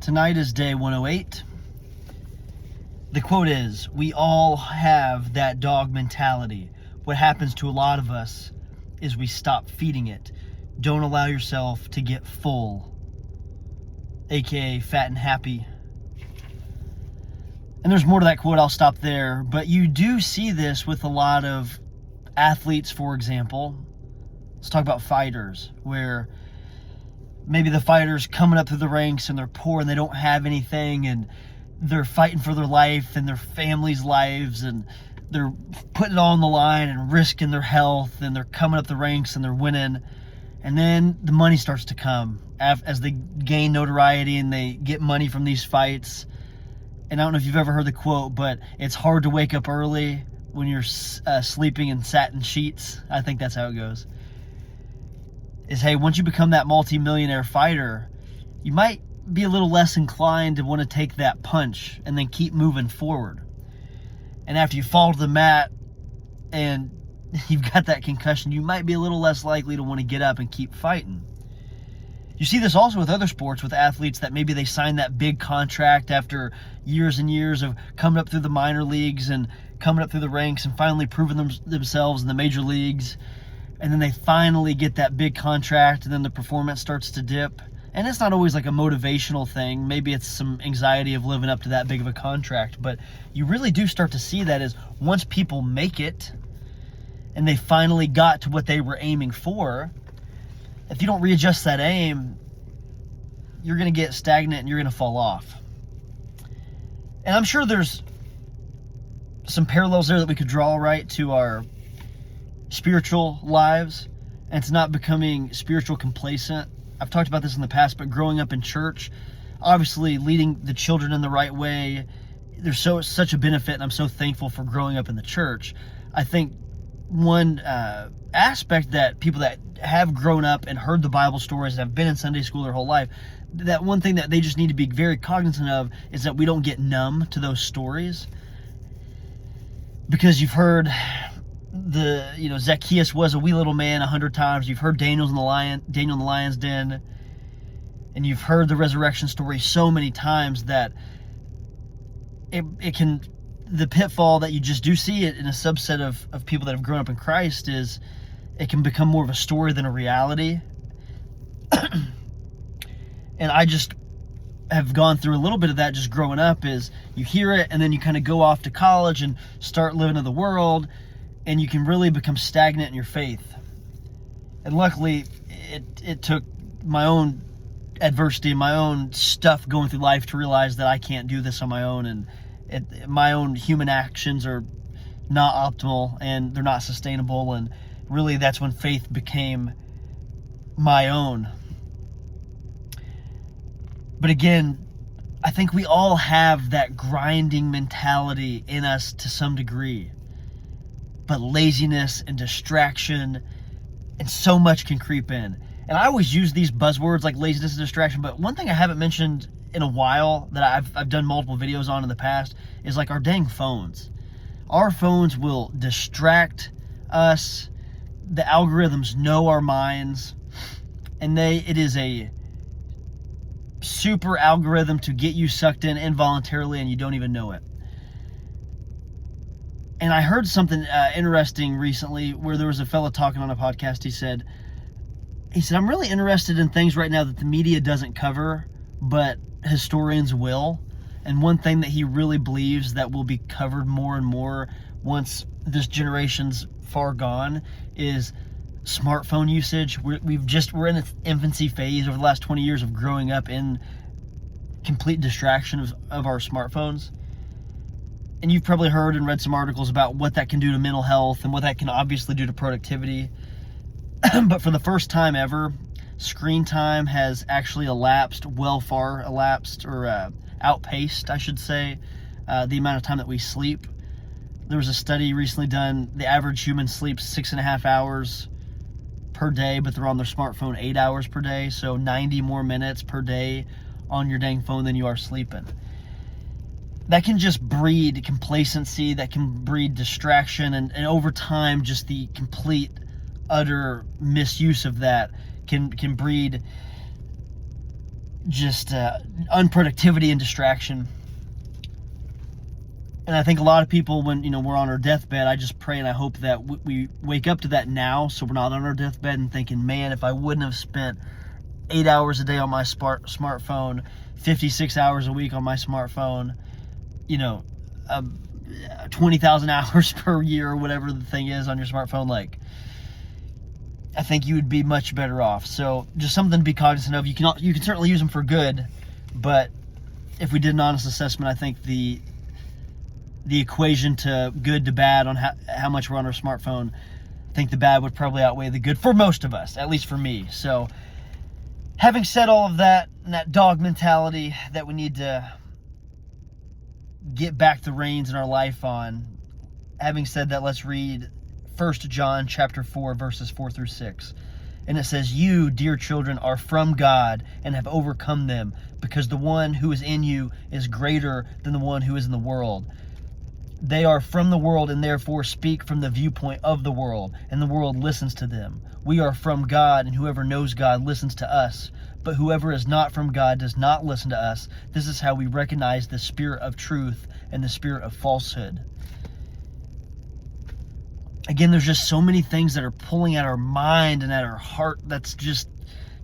Tonight is day 108. The quote is, we all have that dog mentality. What happens to a lot of us is we stop feeding it. Don't allow yourself to get full, aka fat and happy. And there's more to that quote, I'll stop there. But you do see this with a lot of athletes, for example. Let's talk about fighters, where maybe the fighter's coming up through the ranks and they're poor and they don't have anything and they're fighting for their life and their family's lives and they're putting it all on the line and risking their health and they're coming up the ranks and they're winning. And then the money starts to come as they gain notoriety and they get money from these fights. And I don't know if you've ever heard the quote, but it's hard to wake up early when you're sleeping in satin sheets. I think that's how it goes. Is, hey, once you become that multi-millionaire fighter, you might be a little less inclined to want to take that punch and then keep moving forward. And after you fall to the mat and you've got that concussion, you might be a little less likely to want to get up and keep fighting. You see this also with other sports, with athletes that maybe they sign that big contract after years and years of coming up through the minor leagues and coming up through the ranks and finally proving themselves in the major leagues. And then they finally get that big contract and then the performance starts to dip. And it's not always like a motivational thing. Maybe it's some anxiety of living up to that big of a contract. But you really do start to see that as once people make it and they finally got to what they were aiming for, if you don't readjust that aim, you're going to get stagnant and you're going to fall off. And I'm sure there's some parallels there that we could draw, right, to our spiritual lives, and it's not becoming spiritual complacent. I've talked about this in the past, but growing up in church, obviously leading the children in the right way, there's such a benefit, and I'm so thankful for growing up in the church. I think one aspect that people that have grown up and heard the Bible stories and have been in Sunday school their whole life, that one thing that they just need to be very cognizant of is that we don't get numb to those stories. Because you've heard Zacchaeus was a wee little man 100 times. You've heard Daniel in the lion's den, and you've heard the resurrection story so many times that it can, the pitfall that you just do see it in a subset of people that have grown up in Christ is it can become more of a story than a reality. And I just have gone through a little bit of that just growing up, is you hear it and then you kind of go off to college and start living in the world, and you can really become stagnant in your faith. And luckily, it took my own adversity and my own stuff going through life to realize that I can't do this on my own, and my own human actions are not optimal and they're not sustainable. And really, that's when faith became my own. But again, I think we all have that grinding mentality in us to some degree. But laziness and distraction and so much can creep in. And I always use these buzzwords like laziness and distraction, but one thing I haven't mentioned in a while that I've done multiple videos on in the past is like our dang phones. Our phones will distract us. The algorithms know our minds, and it is a super algorithm to get you sucked in involuntarily and you don't even know it. And I heard something interesting recently where there was a fella talking on a podcast. He said, I'm really interested in things right now that the media doesn't cover, but historians will. And one thing that he really believes that will be covered more and more once this generation's far gone is smartphone usage. We're in its infancy phase over the last 20 years of growing up in complete distraction of our smartphones. And you've probably heard and read some articles about what that can do to mental health and what that can obviously do to productivity. But for the first time ever, screen time has actually outpaced, I should say, the amount of time that we sleep. There was a study recently done. The average human sleeps 6.5 hours per day, but they're on their smartphone 8 hours per day. So 90 more minutes per day on your dang phone than you are sleeping. That can just breed complacency, that can breed distraction, and over time, just the complete, utter misuse of that can breed just unproductivity and distraction. And I think a lot of people, when we're on our deathbed, I just pray and I hope that we wake up to that now, so we're not on our deathbed and thinking, man, if I wouldn't have spent 8 hours a day on my smartphone, 56 hours a week on my smartphone, 20,000 hours per year or whatever the thing is on your smartphone, like, I think you would be much better off. So just something to be cognizant of. You can certainly use them for good, but if we did an honest assessment, I think the equation to good to bad on how much we're on our smartphone, I think the bad would probably outweigh the good for most of us, at least for me. So having said all of that, and that dog mentality that we need to get back the reins in our life on, having said that, let's read 1 John chapter 4, verses 4 through 6. And it says, "You, dear children, are from God and have overcome them, because the one who is in you is greater than the one who is in the world. They are from the world and therefore speak from the viewpoint of the world, and the world listens to them. We are from God, and whoever knows God listens to us. But whoever is not from God does not listen to us. This is how we recognize the spirit of truth and the spirit of falsehood." Again, there's just so many things that are pulling at our mind and at our heart that's just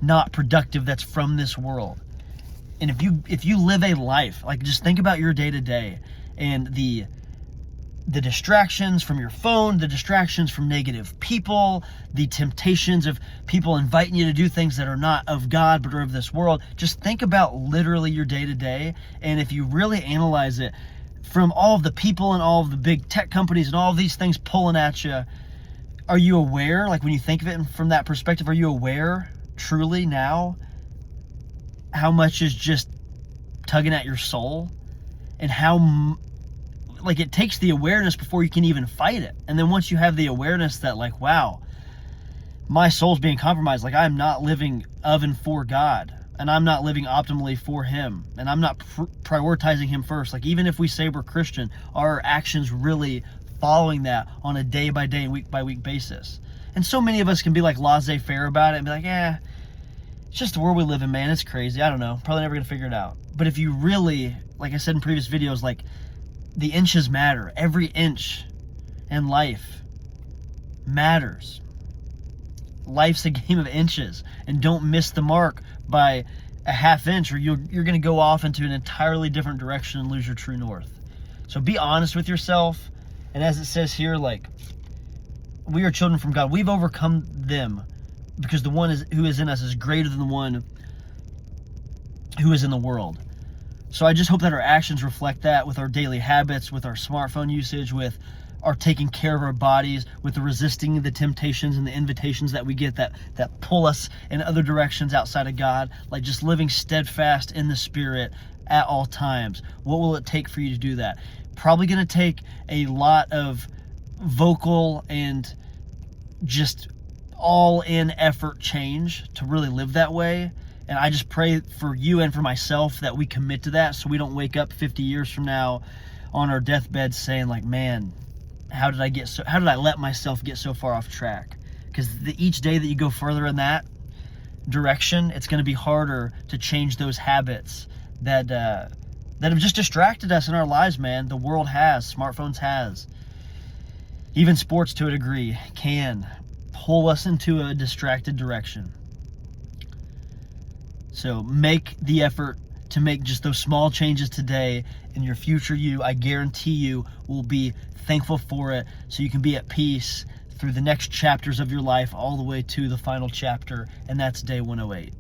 not productive, that's from this world. And if you live a life, like, just think about your day-to-day and the distractions from your phone, the distractions from negative people, the temptations of people inviting you to do things that are not of God but are of this world. Just think about literally your day-to-day, and if you really analyze it, from all of the people and all of the big tech companies and all of these things pulling at you, are you aware, like, when you think of it from that perspective, are you aware truly now how much is just tugging at your soul, and how, like, it takes the awareness before you can even fight it. And then once you have the awareness that, like, wow, my soul's being compromised, like, I'm not living of and for God, and I'm not living optimally for Him, and I'm not prioritizing Him first. Like, even if we say we're Christian, are our actions really following that on a day-by-day, week-by-week basis? And so many of us can be, like, laissez-faire about it and be like, it's just the world we live in, man. It's crazy. I don't know. Probably never going to figure it out. But if you really, like I said in previous videos, like, the inches matter. Every inch in life matters. Life's a game of inches, and don't miss the mark by a half inch, or you're going to go off into an entirely different direction and lose your true north. So be honest with yourself, and as it says here, like, we are children from God. We've overcome them because the one who is in us is greater than the one who is in the world. So I just hope that our actions reflect that, with our daily habits, with our smartphone usage, with our taking care of our bodies, with the resisting the temptations and the invitations that we get that pull us in other directions outside of God, like just living steadfast in the Spirit at all times. What will it take for you to do that? Probably going to take a lot of vocal and just all-in effort change to really live that way. And I just pray for you and for myself that we commit to that, so we don't wake up 50 years from now on our deathbed saying, like, man, how did I let myself get so far off track? Because each day that you go further in that direction, it's going to be harder to change those habits that have just distracted us in our lives, man. The world has, smartphones has, even sports to a degree can pull us into a distracted direction. So make the effort to make just those small changes today, and your future you, I guarantee you, will be thankful for it, so you can be at peace through the next chapters of your life all the way to the final chapter, and that's day 108.